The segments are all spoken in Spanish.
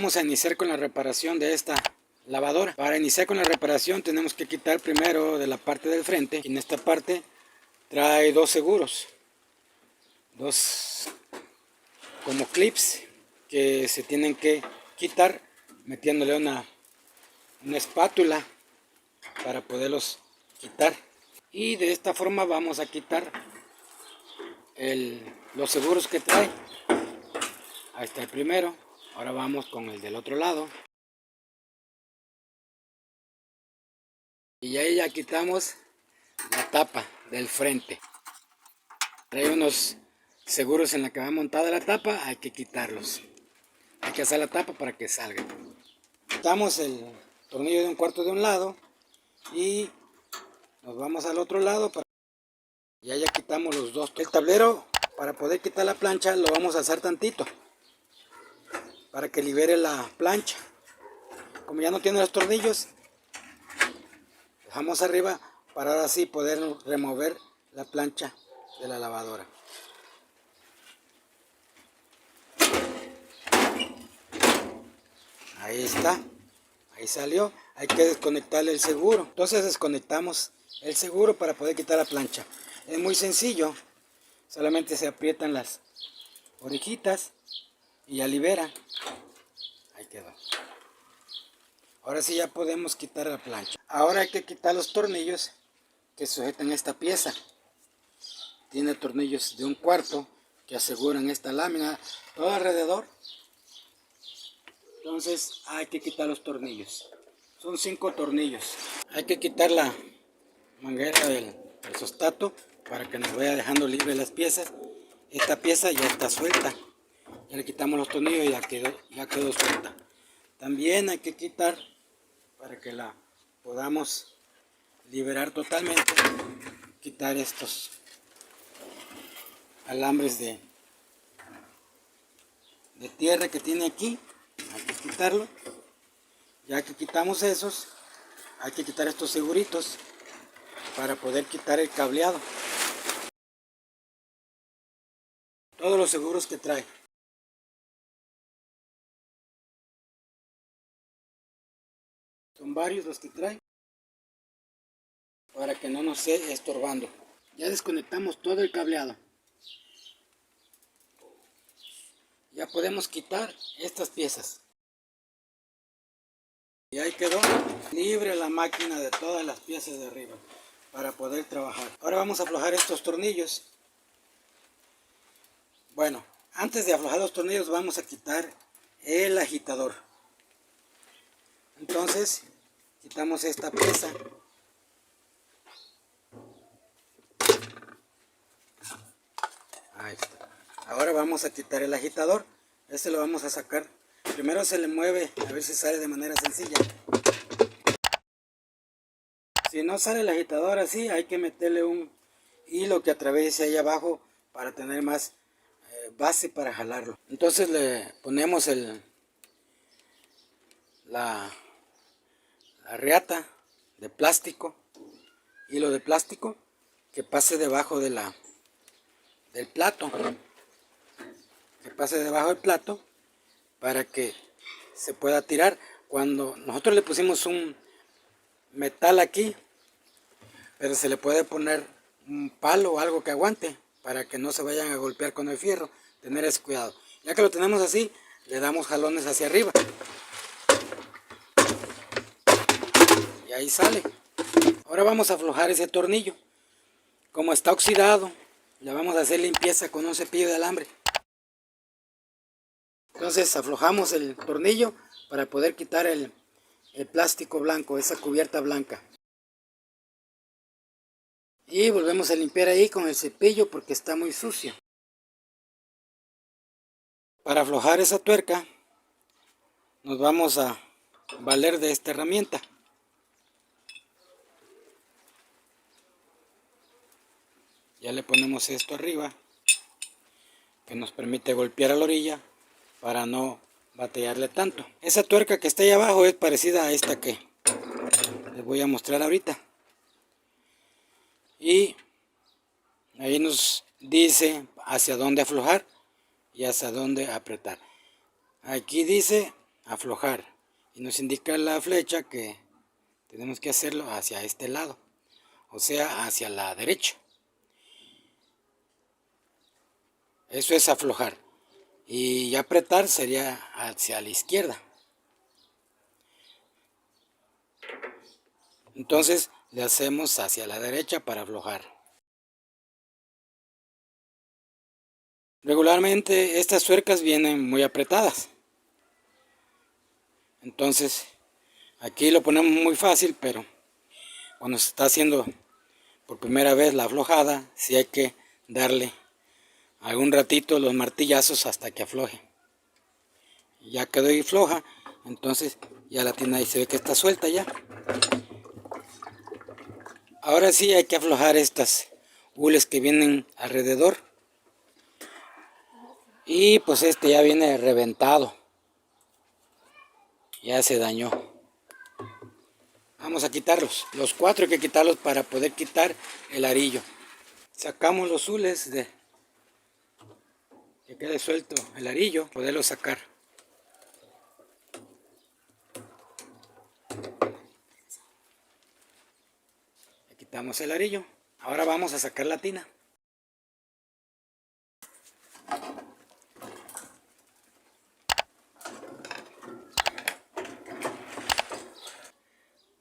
Vamos a iniciar con la reparación de esta lavadora. Para iniciar con la reparación tenemos que quitar primero de la parte del frente. En esta parte trae dos seguros, dos como clips que se tienen que quitar metiéndole una espátula para poderlos quitar. Y de esta forma vamos a quitar los seguros que trae. Ahí está el primero. Ahora vamos con el del otro lado. Y ahí ya quitamos la tapa del frente. Trae unos seguros en la que va montada la tapa, hay que quitarlos. Hay que hacer la tapa para que salga. Quitamos el tornillo de un cuarto de un lado y nos vamos al otro lado. Ya quitamos los dos. El tablero, para poder quitar la plancha, lo vamos a hacer tantito para que libere la plancha. Como ya no tiene los tornillos, dejamos arriba para ahora sí poder remover la plancha de la lavadora. Ahí está, ahí salió. Hay que desconectarle el seguro. Entonces desconectamos el seguro para poder quitar la plancha. Es muy sencillo, solamente se aprietan las orejitas y ya libera. Ahí quedó. Ahora sí ya podemos quitar la plancha. Ahora hay que quitar los tornillos que sujetan esta pieza. Tiene tornillos de un cuarto que aseguran esta lámina todo alrededor. Entonces hay que quitar los tornillos. Son 5 tornillos. Hay que quitar la manguera del termostato para que nos vaya dejando libre las piezas. Esta pieza ya está suelta. Ya le quitamos los tornillos y ya quedó suelta. También hay que quitar, para que la podamos liberar totalmente, quitar estos alambres de tierra que tiene aquí. Hay que quitarlo. Ya que quitamos esos, hay que quitar estos seguritos para poder quitar el cableado. Todos los seguros que trae. Son varios los que trae para que no nos esté estorbando. Ya desconectamos todo el cableado. Ya podemos quitar estas piezas. Y ahí quedó libre la máquina de todas las piezas de arriba para poder trabajar. Ahora vamos a aflojar estos tornillos. Bueno, antes de aflojar los tornillos vamos a quitar el agitador. Entonces quitamos esta pieza. Ahí está. Ahora vamos a quitar el agitador. Este lo vamos a sacar. Primero se le mueve a ver si sale de manera sencilla. Si no sale el agitador así, hay que meterle un hilo que atraviese ahí abajo para tener más base para jalarlo. Entonces le ponemos la reata de plástico, hilo de plástico que pase debajo del plato, para que se pueda tirar. Cuando nosotros le pusimos un metal aquí, pero se le puede poner un palo o algo que aguante para que no se vayan a golpear con el fierro. Tener ese cuidado. Ya que lo tenemos así, le damos jalones hacia arriba y ahí sale. Ahora vamos a aflojar ese tornillo. Como está oxidado, le vamos a hacer limpieza con un cepillo de alambre. Entonces aflojamos el tornillo para poder quitar el plástico blanco, esa cubierta blanca. Y volvemos a limpiar ahí con el cepillo porque está muy sucio. Para aflojar esa tuerca nos vamos a valer de esta herramienta. Ya le ponemos esto arriba que nos permite golpear a la orilla para no batallarle tanto. Esa tuerca que está ahí abajo es parecida a esta que les voy a mostrar ahorita. Y ahí nos dice hacia dónde aflojar y hacia dónde apretar. Aquí dice aflojar y nos indica la flecha que tenemos que hacerlo hacia este lado, o sea, hacia la derecha. Eso es aflojar. Y apretar sería hacia la izquierda. Entonces le hacemos hacia la derecha para aflojar. Regularmente estas tuercas vienen muy apretadas. Entonces aquí lo ponemos muy fácil, pero cuando se está haciendo por primera vez la aflojada, sí hay que darle algún ratito los martillazos hasta que afloje. Ya quedó ahí floja, entonces ya la tiene ahí, se ve que está suelta ya. Ahora sí hay que aflojar estas hules que vienen alrededor. Y pues este ya viene reventado. Ya se dañó. Vamos a quitarlos. Los 4 hay que quitarlos para poder quitar el arillo. Sacamos los hules de que quede suelto el arillo, poderlo sacar. Le quitamos el arillo. Ahora vamos a sacar la tina.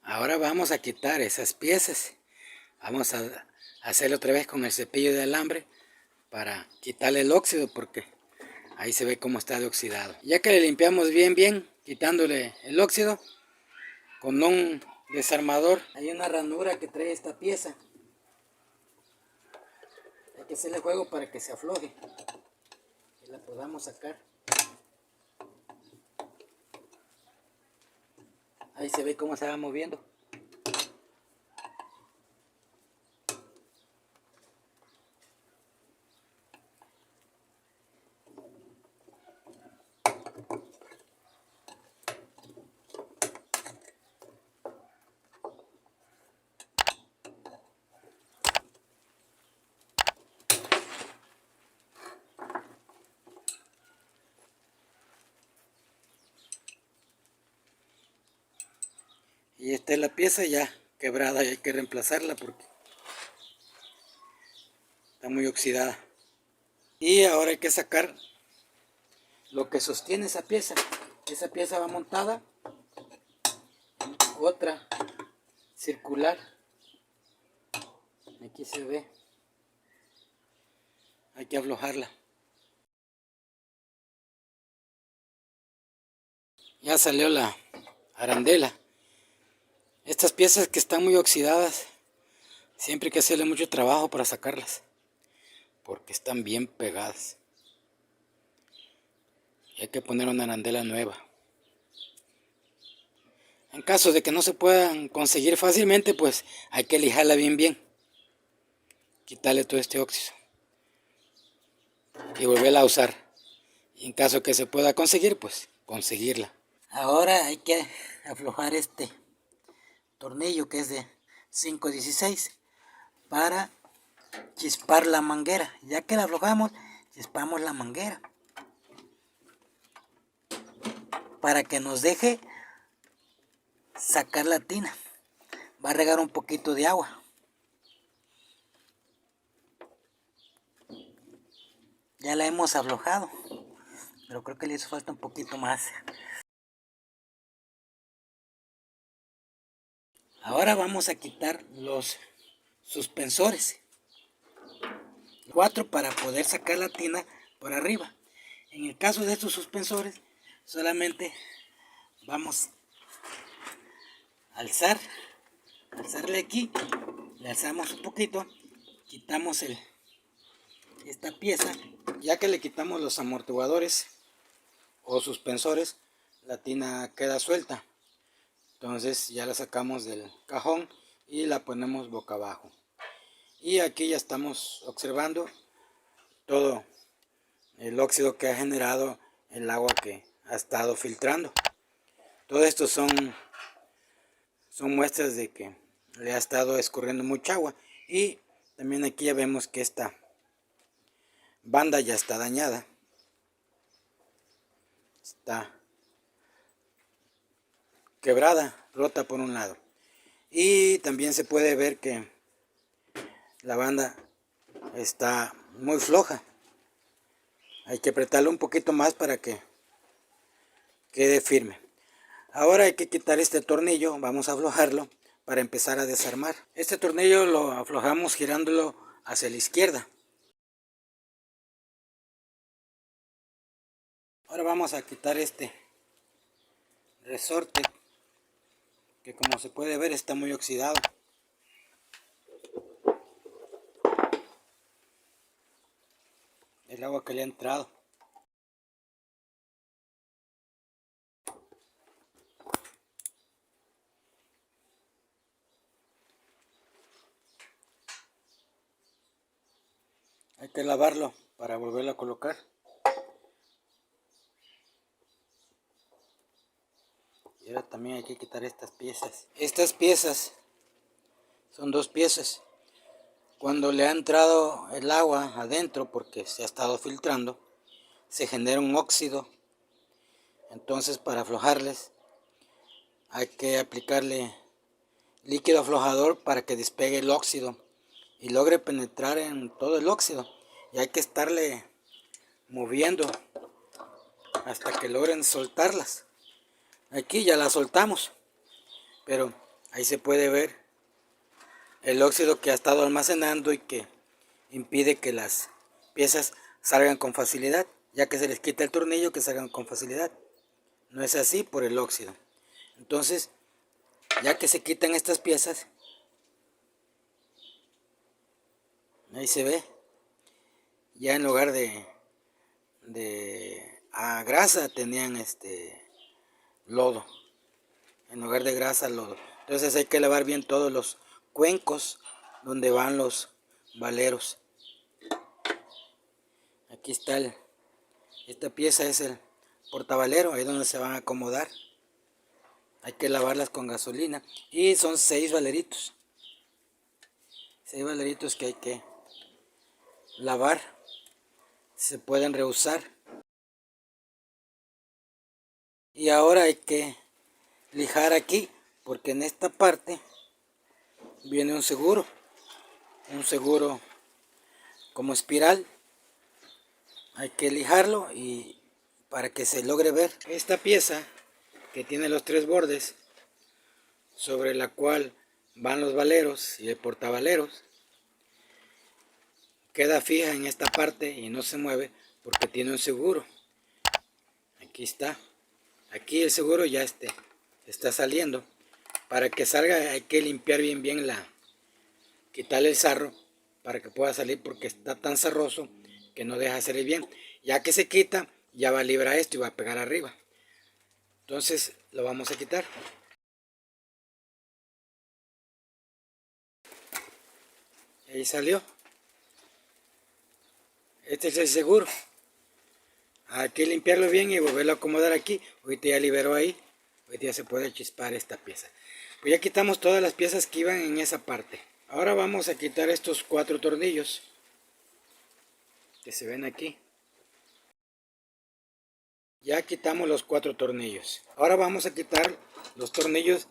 Ahora vamos a quitar esas piezas. Vamos a hacerlo otra vez con el cepillo de alambre para quitarle el óxido, porque ahí se ve cómo está de oxidado. Ya que le limpiamos bien, quitándole el óxido, con un desarmador, hay una ranura que trae esta pieza. Hay que hacerle juego para que se afloje y la podamos sacar. Ahí se ve cómo se va moviendo. Y esta es la pieza ya quebrada y hay que reemplazarla porque está muy oxidada. Y ahora hay que sacar lo que sostiene esa pieza. Esa pieza va montada en otra circular. Aquí se ve. Hay que aflojarla. Ya salió la arandela. Estas piezas que están muy oxidadas, siempre hay que hacerle mucho trabajo para sacarlas, porque están bien pegadas. Y hay que poner una arandela nueva. En caso de que no se puedan conseguir fácilmente, pues hay que lijarla bien. Quitarle todo este óxido. Y volverla a usar. Y en caso que se pueda conseguir, pues conseguirla. Ahora hay que aflojar este tornillo que es de 5/16 para chispar la manguera. Ya que la aflojamos, chispamos la manguera para que nos deje sacar la tina. Va a regar un poquito de agua. Ya la hemos aflojado, pero creo que le hizo falta un poquito más. Ahora vamos a quitar los suspensores. 4 para poder sacar la tina por arriba. En el caso de estos suspensores, solamente vamos a alzarle aquí, le alzamos un poquito, quitamos esta pieza. Ya que le quitamos los amortiguadores o suspensores, la tina queda suelta. Entonces ya la sacamos del cajón y la ponemos boca abajo. Y aquí ya estamos observando todo el óxido que ha generado el agua que ha estado filtrando. Todo esto son muestras de que le ha estado escurriendo mucha agua. Y también aquí ya vemos que esta banda ya está dañada. Está quebrada, rota por un lado. Y también se puede ver que la banda está muy floja. Hay que apretarlo un poquito más para que quede firme. Ahora hay que quitar este tornillo, vamos a aflojarlo para empezar a desarmar. Este tornillo lo aflojamos girándolo hacia la izquierda. Ahora vamos a quitar este resorte que, como se puede ver, está muy oxidado. El agua que le ha entrado. Hay que lavarlo para volverlo a colocar. Y ahora también hay que quitar estas piezas. Estas piezas son dos piezas. Cuando le ha entrado el agua adentro, porque se ha estado filtrando, se genera un óxido. Entonces, para aflojarles hay que aplicarle líquido aflojador para que despegue el óxido y logre penetrar en todo el óxido. Y hay que estarle moviendo hasta que logren soltarlas. Aquí ya las soltamos, pero ahí se puede ver el óxido que ha estado almacenando y que impide que las piezas salgan con facilidad, ya que se les quita el tornillo, que salgan con facilidad. No es así por el óxido. Entonces, ya que se quitan estas piezas, ahí se ve, ya en lugar de grasa tenían lodo, en lugar de grasa lodo. Entonces hay que lavar bien todos los cuencos donde van los valeros. Aquí está esta pieza es el portavalero, ahí donde se van a acomodar. Hay que lavarlas con gasolina y son 6 valeritos. 6 valeritos que hay que lavar. Se pueden reusar. Y ahora hay que lijar aquí, porque en esta parte viene un seguro como espiral. Hay que lijarlo y para que se logre ver esta pieza que tiene los 3 bordes sobre la cual van los valeros y el portavaleros, queda fija en esta parte y no se mueve porque tiene un seguro. Aquí está. Aquí el seguro ya está saliendo. Para que salga hay que limpiar bien quitarle el sarro para que pueda salir, porque está tan sarroso que no deja salir bien. Ya que se quita, ya va a librar esto y va a pegar arriba. Entonces lo vamos a quitar. Ahí salió. Este es el seguro. Hay que limpiarlo bien y volverlo a acomodar aquí. Ahorita ya liberó ahí. Ahorita ya se puede chispar esta pieza. Pues ya quitamos todas las piezas que iban en esa parte. Ahora vamos a quitar estos 4 tornillos que se ven aquí. Ya quitamos los 4 tornillos. Ahora vamos a quitar los tornillos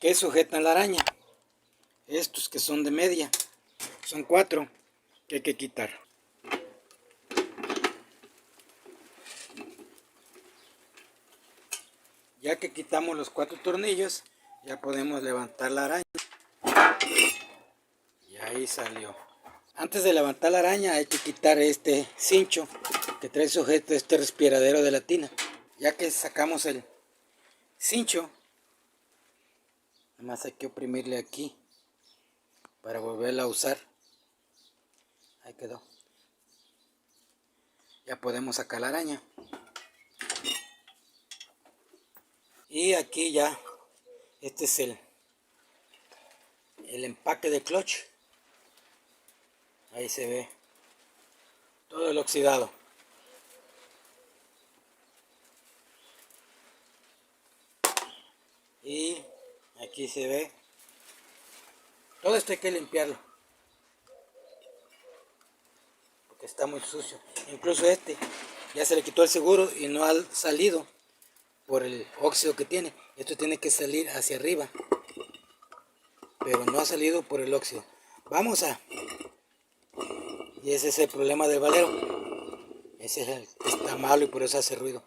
que sujetan la araña. Estos que son de media. Son 4 que hay que quitar. Ya que quitamos los 4 tornillos, ya podemos levantar la araña. Y ahí salió. Antes de levantar la araña hay que quitar este cincho que trae sujeto este respiradero de la tina. Ya que sacamos el cincho, nada más hay que oprimirle aquí para volverla a usar. Ahí quedó. Ya podemos sacar la araña. Y aquí ya, este es el empaque de clutch. Ahí se ve todo el oxidado. Y aquí se ve. Todo esto hay que limpiarlo, porque está muy sucio. Incluso ya se le quitó el seguro y no ha salido por el óxido que tiene. Esto tiene que salir hacia arriba, pero no ha salido por el óxido. Y ese es el problema del valero. Ese es el que está malo y por eso hace ruido.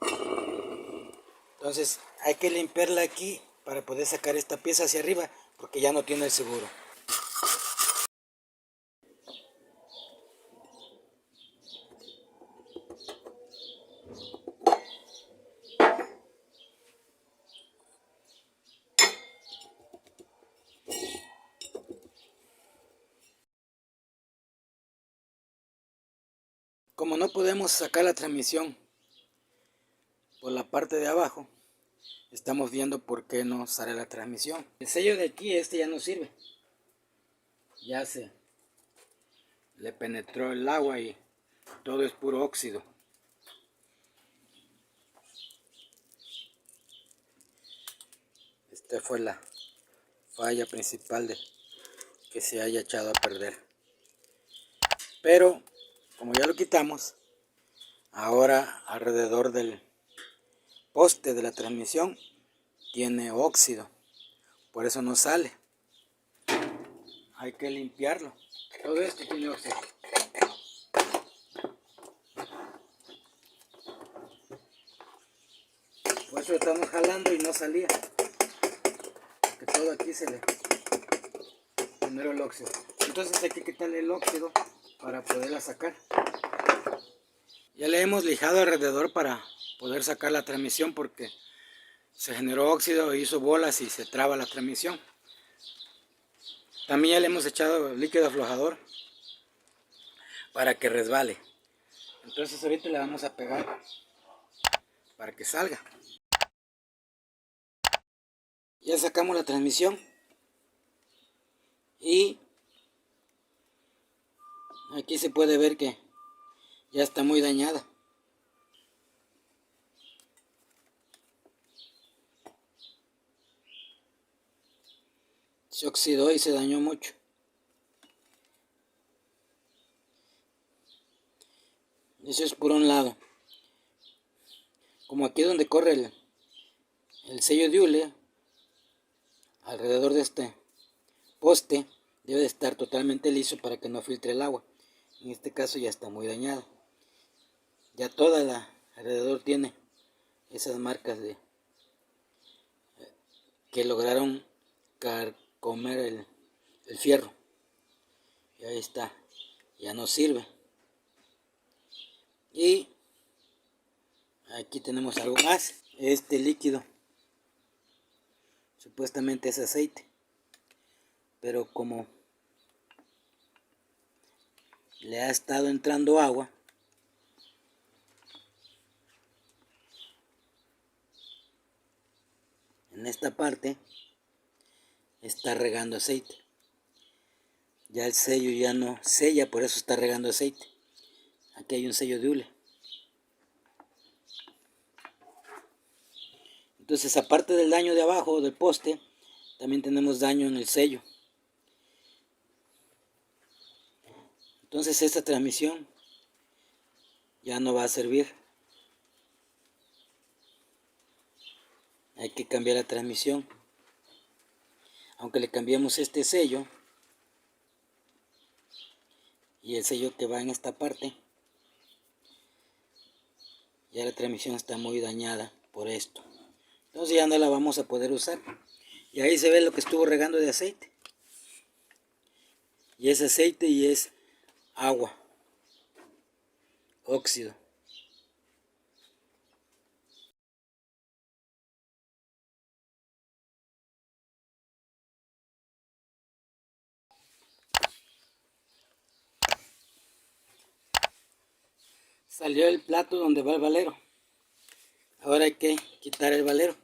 Entonces hay que limpiarla aquí para poder sacar esta pieza hacia arriba, porque ya no tiene el seguro. Como no podemos sacar la transmisión por la parte de abajo, estamos viendo por qué no sale la transmisión. El sello de aquí, ya no sirve. Ya le penetró el agua y todo es puro óxido. Esta fue la falla principal de que se haya echado a perder. Pero como ya lo quitamos, ahora alrededor del poste de la transmisión tiene óxido, por eso no sale. Hay que limpiarlo. Todo esto tiene óxido. Por eso estamos jalando y no salía, que todo aquí se le generó el óxido. Entonces hay que quitarle el óxido para poderla sacar. Ya le hemos lijado alrededor para poder sacar la transmisión, porque se generó óxido, hizo bolas y se traba la transmisión. También ya le hemos echado líquido aflojador para que resbale. Entonces ahorita le vamos a pegar para que salga. Ya sacamos la transmisión y aquí se puede ver que ya está muy dañada. Se oxidó y se dañó mucho. Eso es por un lado. Como aquí es donde corre el sello de hule, alrededor de este poste debe de estar totalmente liso para que no filtre el agua. En este caso ya está muy dañado. Ya toda la alrededor tiene esas marcas que lograron carcomer el fierro. Y ahí está, ya no sirve. Y aquí tenemos algo más. Este líquido supuestamente es aceite, pero como le ha estado entrando agua, en esta parte está regando aceite. Ya el sello ya no sella, por eso está regando aceite. Aquí hay un sello de hule. Entonces, aparte del daño de abajo del poste, también tenemos daño en el sello. Entonces esta transmisión ya no va a servir. Hay que cambiar la transmisión. Aunque le cambiemos este sello y el sello que va en esta parte, ya la transmisión está muy dañada por esto. Entonces ya no la vamos a poder usar. Y ahí se ve lo que estuvo regando de aceite. Y es aceite y es agua, óxido. Salió el plato donde va el valero. Ahora hay que quitar el valero.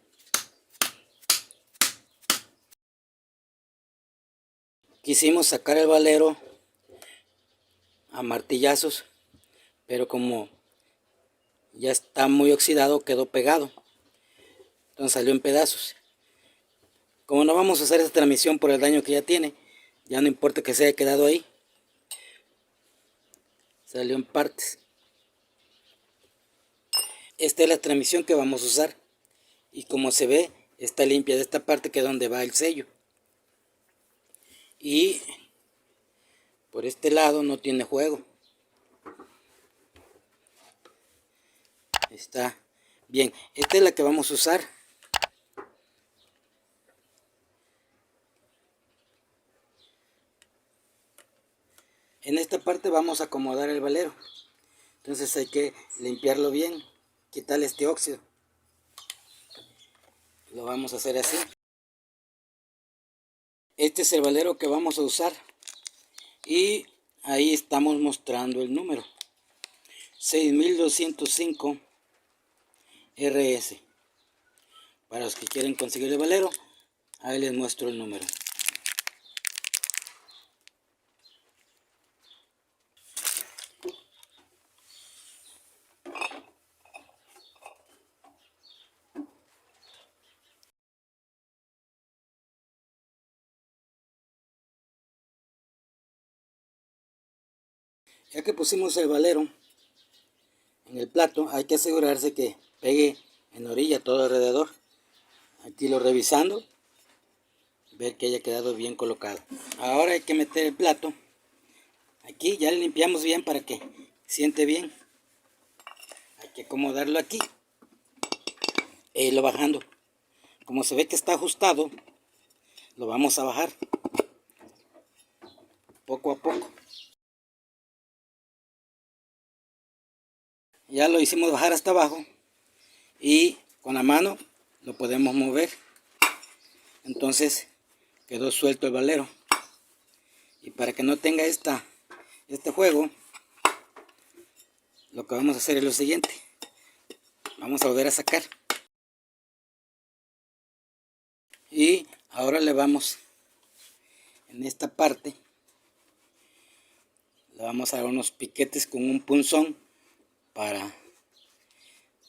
Quisimos sacar el valero a martillazos, pero como ya está muy oxidado, quedó pegado. Entonces salió en pedazos. Como no vamos a usar esta transmisión por el daño que ya tiene, ya no importa que se haya quedado ahí. Salió en partes. Esta es la transmisión que vamos a usar. Y como se ve, está limpia de esta parte, que es donde va el sello. Y por este lado no tiene juego. Está bien. Esta es la que vamos a usar. En esta parte vamos a acomodar el valero. Entonces hay que limpiarlo bien, quitarle este óxido. Lo vamos a hacer así. Este es el valero que vamos a usar. Y ahí estamos mostrando el número. 6205 RS. Para los que quieren conseguir el valero, ahí les muestro el número. Ya que pusimos el valero en el plato, hay que asegurarse que pegue en la orilla todo alrededor. Aquí lo revisando, ver que haya quedado bien colocado. Ahora hay que meter el plato. Aquí ya le limpiamos bien para que siente bien. Hay que acomodarlo aquí e irlo bajando. Como se ve que está ajustado, lo vamos a bajar poco a poco. Ya lo hicimos bajar hasta abajo y con la mano lo podemos mover. Entonces quedó suelto el valero. Y para que no tenga este juego, lo que vamos a hacer es lo siguiente. Vamos a volver a sacar. Y ahora le vamos, en esta parte, le vamos a dar unos piquetes con un punzón para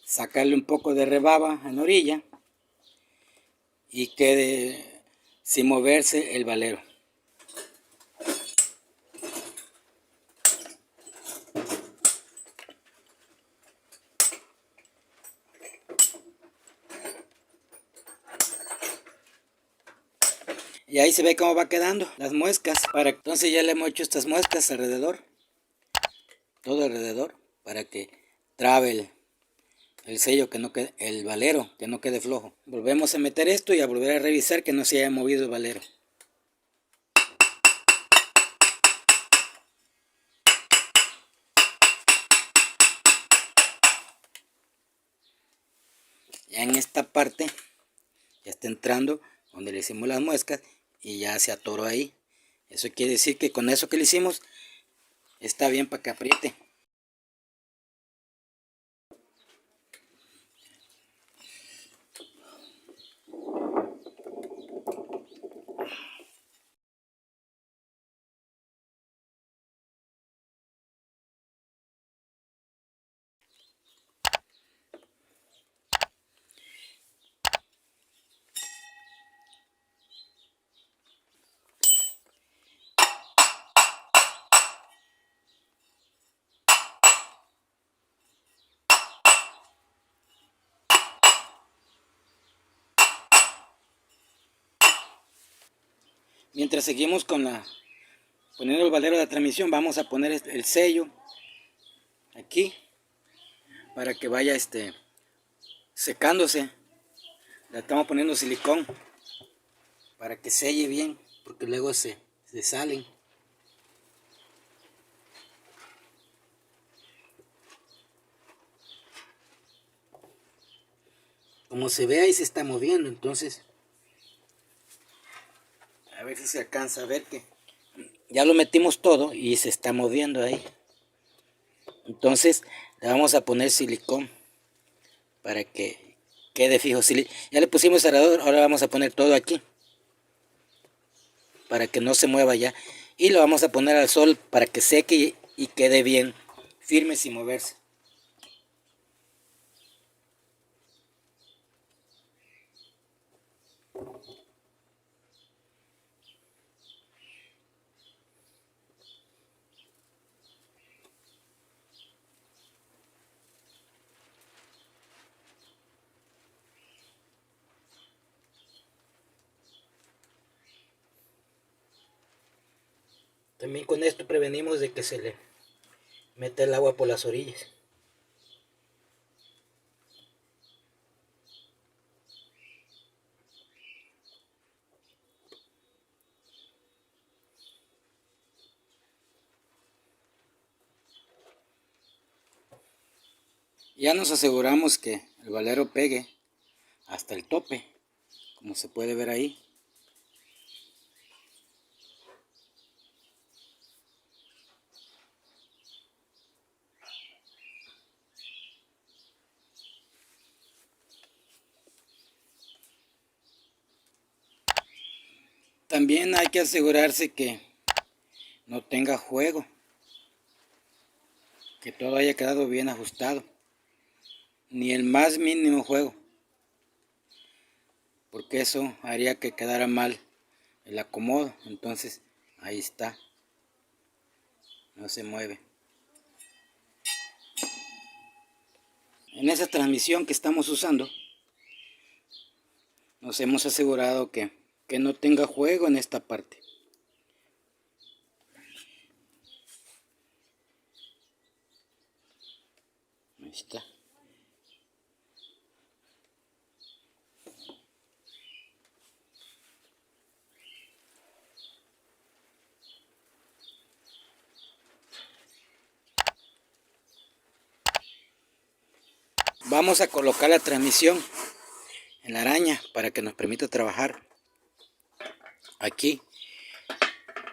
sacarle un poco de rebaba en la orilla y quede sin moverse el valero. Y ahí se ve cómo va quedando las muescas. Entonces ya le hemos hecho estas muescas alrededor, todo alrededor, para que trabe el sello, que no quede, el valero, que no quede flojo. Volvemos a meter esto y a volver a revisar que no se haya movido el valero. Ya en esta parte ya está entrando donde le hicimos las muescas y ya se atoró ahí. Eso quiere decir que con eso que le hicimos está bien para que apriete. Mientras seguimos poniendo el valero de la transmisión, vamos a poner el sello aquí para que vaya secándose. Le estamos poniendo silicón para que selle bien, porque luego se salen. Como se ve, ahí se está moviendo, entonces a ver si se alcanza a ver que ya lo metimos todo y se está moviendo ahí. Entonces le vamos a poner silicón para que quede fijo. Ya le pusimos alrededor, ahora vamos a poner todo aquí para que no se mueva ya. Y lo vamos a poner al sol para que seque y quede bien firme sin moverse. También con esto prevenimos de que se le meta el agua por las orillas. Ya nos aseguramos que el valero pegue hasta el tope, como se puede ver ahí. También hay que asegurarse que no tenga juego, que todo haya quedado bien ajustado, ni el más mínimo juego, porque eso haría que quedara mal el acomodo. Entonces ahí está, no se mueve. En esa transmisión que estamos usando nos hemos asegurado que no tenga juego en esta parte. Ahí está. Vamos a colocar la transmisión en la araña para que nos permita trabajar aquí.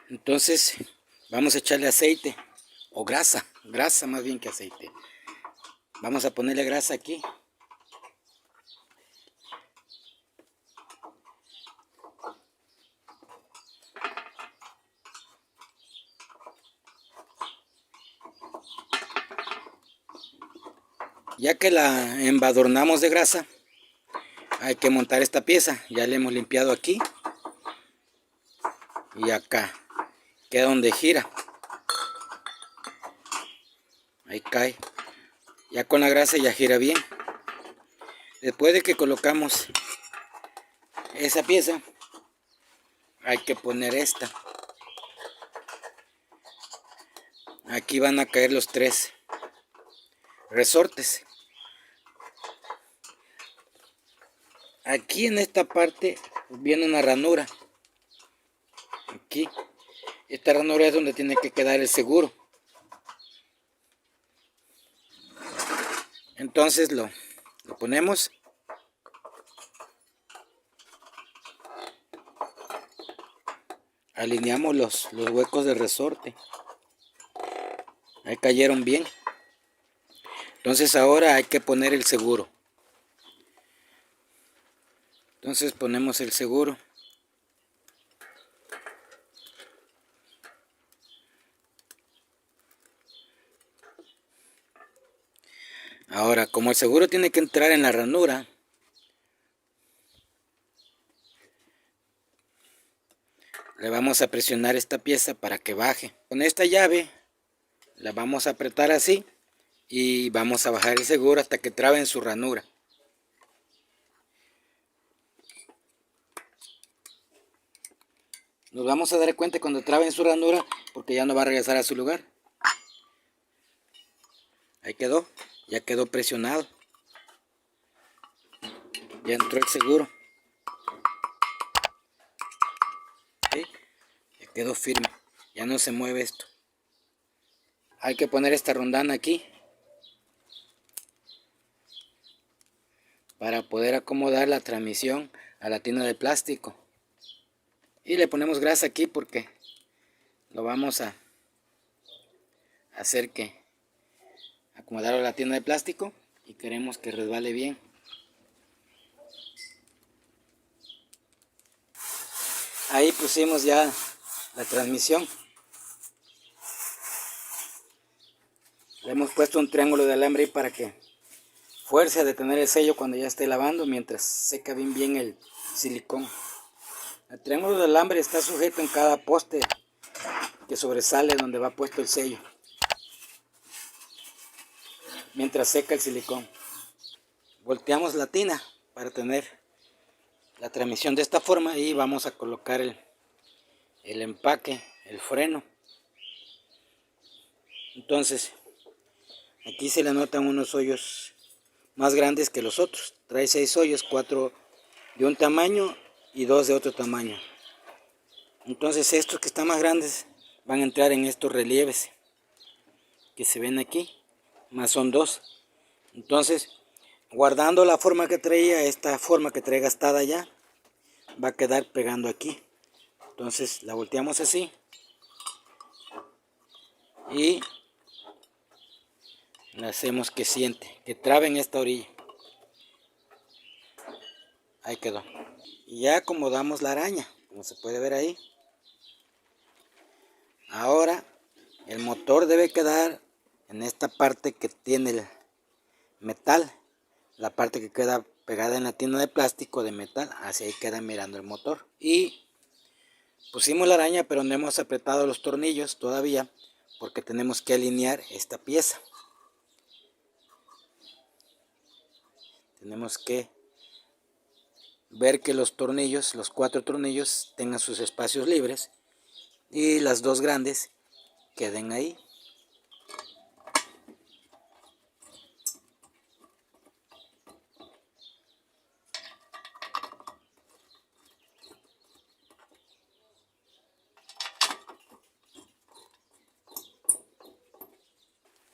Entonces vamos a echarle aceite o grasa más bien que aceite. Vamos a ponerle grasa aquí. Ya que la embadurnamos de grasa, hay que montar esta pieza. Ya le hemos limpiado aquí y acá, que es donde gira. Ahí cae. Ya con la grasa ya gira bien. Después de que colocamos esa pieza, hay que poner esta. Aquí van a caer los 3 resortes. Aquí en esta parte viene una ranura. Aquí. Esta ranura es donde tiene que quedar el seguro. Entonces lo ponemos. Alineamos los huecos del resorte. Ahí cayeron bien. Entonces ahora hay que poner el seguro. Entonces ponemos el seguro. Ahora, como el seguro tiene que entrar en la ranura, le vamos a presionar esta pieza para que baje. Con esta llave la vamos a apretar así y vamos a bajar el seguro hasta que trabe en su ranura. Nos vamos a dar cuenta cuando trabe en su ranura porque ya no va a regresar a su lugar. Ahí quedó, ya quedó presionado. Ya entró el seguro. ¿Sí? Ya quedó firme, ya no se mueve esto. Hay que poner esta rondana aquí para poder acomodar la transmisión a la tina de plástico. Y le ponemos grasa aquí porque lo vamos a hacer que acomodar a la tina de plástico y queremos que resbale bien. Ahí pusimos ya la transmisión. Le hemos puesto un triángulo de alambre ahí para que fuerce a detener el sello cuando ya esté lavando mientras seca bien el silicón. El triángulo de alambre está sujeto en cada poste que sobresale donde va puesto el sello mientras seca el silicón. Volteamos la tina para tener la transmisión de esta forma y vamos a colocar el empaque, el freno. Entonces aquí se le notan unos hoyos más grandes que los otros. Trae 6 hoyos, 4 de un tamaño y 2 de otro tamaño. Entonces estos que están más grandes van a entrar en estos relieves que se ven aquí, más son 2. Entonces, guardando la forma que traía, esta forma que trae gastada ya, va a quedar pegando aquí. Entonces la volteamos así y la hacemos que siente, que trabe en esta orilla. Ahí quedó. Y ya acomodamos la araña, como se puede ver ahí. Ahora el motor debe quedar en esta parte que tiene el metal, la parte que queda pegada en la tina de plástico de metal, hacia ahí queda mirando el motor. Y pusimos la araña, pero no hemos apretado los tornillos todavía porque tenemos que alinear esta pieza. Tenemos que ver que los tornillos, los 4 tornillos tengan sus espacios libres y las 2 grandes queden ahí.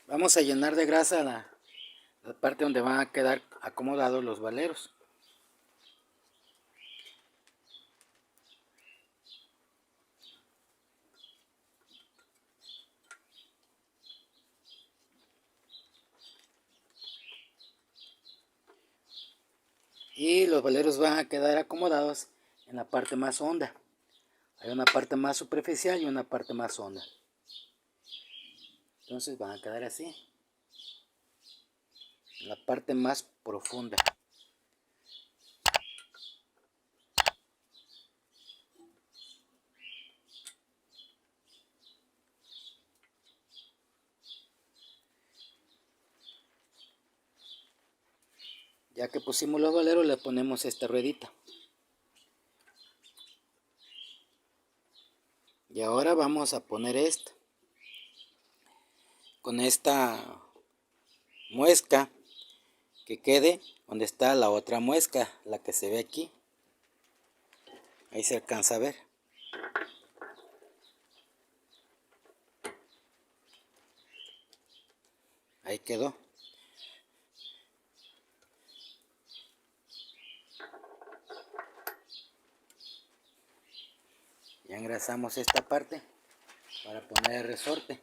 Vamos a llenar de grasa la parte donde van a quedar acomodados los valeros. Y los valeros van a quedar acomodados en la parte más honda. Hay una parte más superficial y una parte más honda. Entonces van a quedar así. En la parte más profunda. Ya que pusimos los valeros, le ponemos esta ruedita. Y ahora vamos a poner esto. Con esta muesca que quede donde está la otra muesca, la que se ve aquí. Ahí se alcanza a ver. Ahí quedó. Ya engrasamos esta parte para poner el resorte.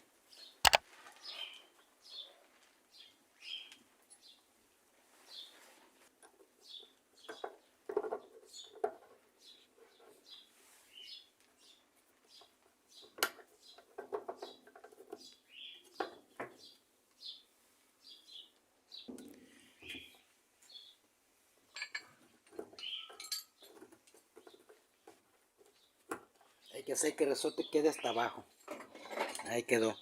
Hay que hacer que el resorte quede hasta abajo. Ahí quedó.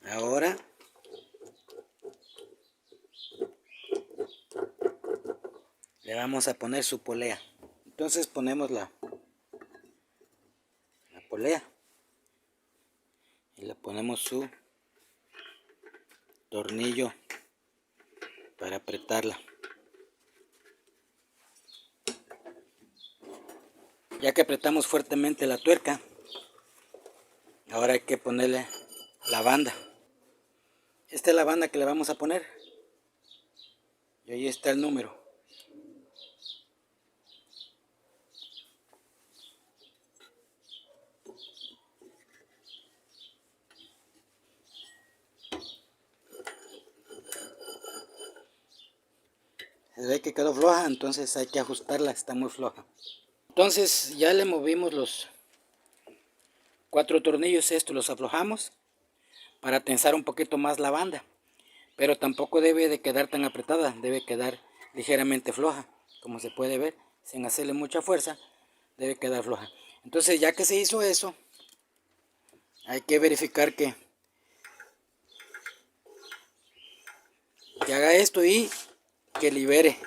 Ahora le vamos a poner su polea. Entonces ponemos la polea y le ponemos su tornillo para apretarla. Ya que apretamos fuertemente la tuerca, ahora hay que ponerle la banda. Esta es la banda que le vamos a poner. Y ahí está el número. Se ve que quedó floja, entonces hay que ajustarla, está muy floja. Entonces ya le movimos los 4 tornillos, estos los aflojamos para tensar un poquito más la banda. Pero tampoco debe de quedar tan apretada, debe quedar ligeramente floja, como se puede ver, sin hacerle mucha fuerza, debe quedar floja. Entonces ya que se hizo eso, hay que verificar que haga esto y que libere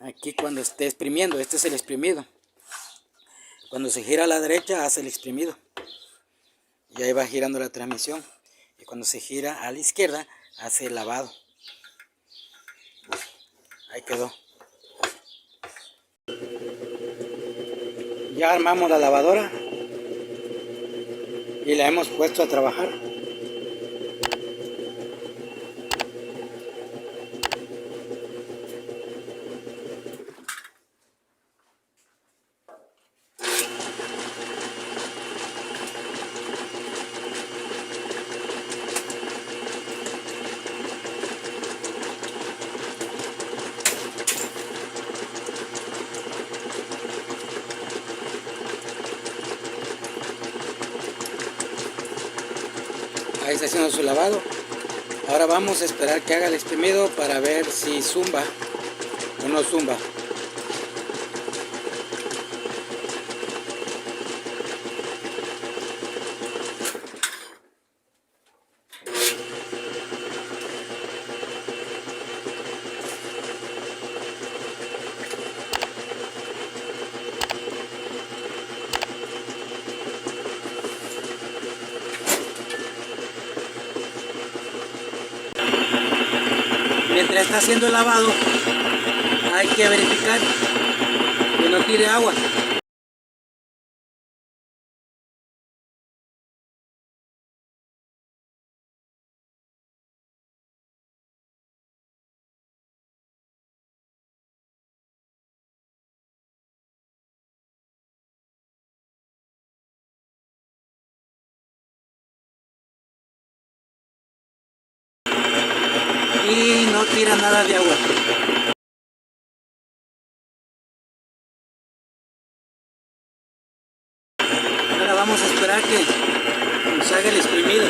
aquí cuando esté exprimiendo. Este es el exprimido. Cuando se gira a la derecha hace el exprimido y ahí va girando la transmisión, y cuando se gira a la izquierda hace el lavado. Ahí quedó. Ya armamos la lavadora y la hemos puesto a trabajar. Ahí está haciendo su lavado. Ahora vamos a esperar que haga el exprimido para ver si zumba o no zumba. Mientras está haciendo el lavado, hay que verificar que no tire agua. Y no tira nada de agua. Ahora vamos a esperar que nos haga el exprimido.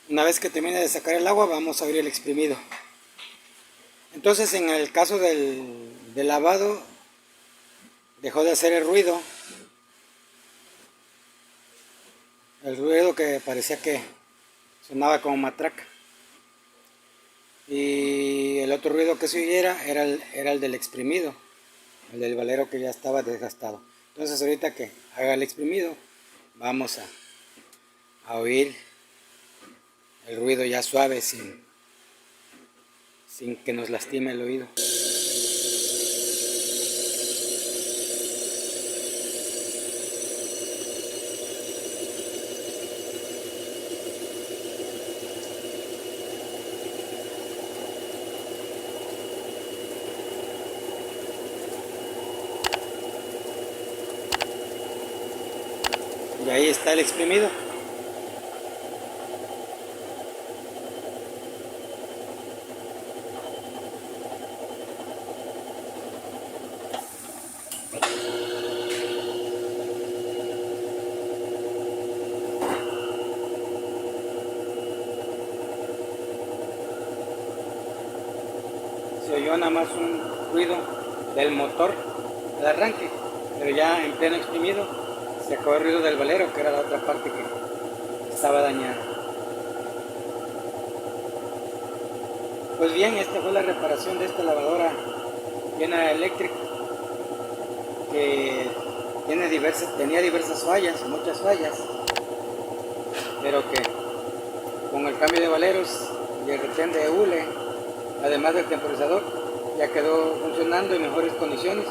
Una vez que termine de sacar el agua, vamos a abrir el exprimido. Entonces, en el caso del lavado, dejó de hacer el ruido que parecía que sonaba como matraca, y el otro ruido que se oyera era el del exprimido, el del valero que ya estaba desgastado. Entonces, ahorita que haga el exprimido, vamos a oír el ruido ya suave, sin que nos lastime el oído. Y ahí está el exprimido. Se oyó nada más un ruido del motor de arranque, pero ya en pleno exprimido se acabó el ruido del valero, que era la otra parte que estaba dañada. Pues bien, esta fue la reparación de esta lavadora General Electric, que tenía diversas fallas, muchas fallas, pero que con el cambio de valeros y el retén de hule, además del temporizador, ya quedó funcionando en mejores condiciones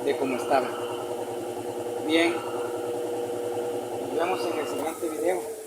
de como estaba. Bien, nos vemos en el siguiente video.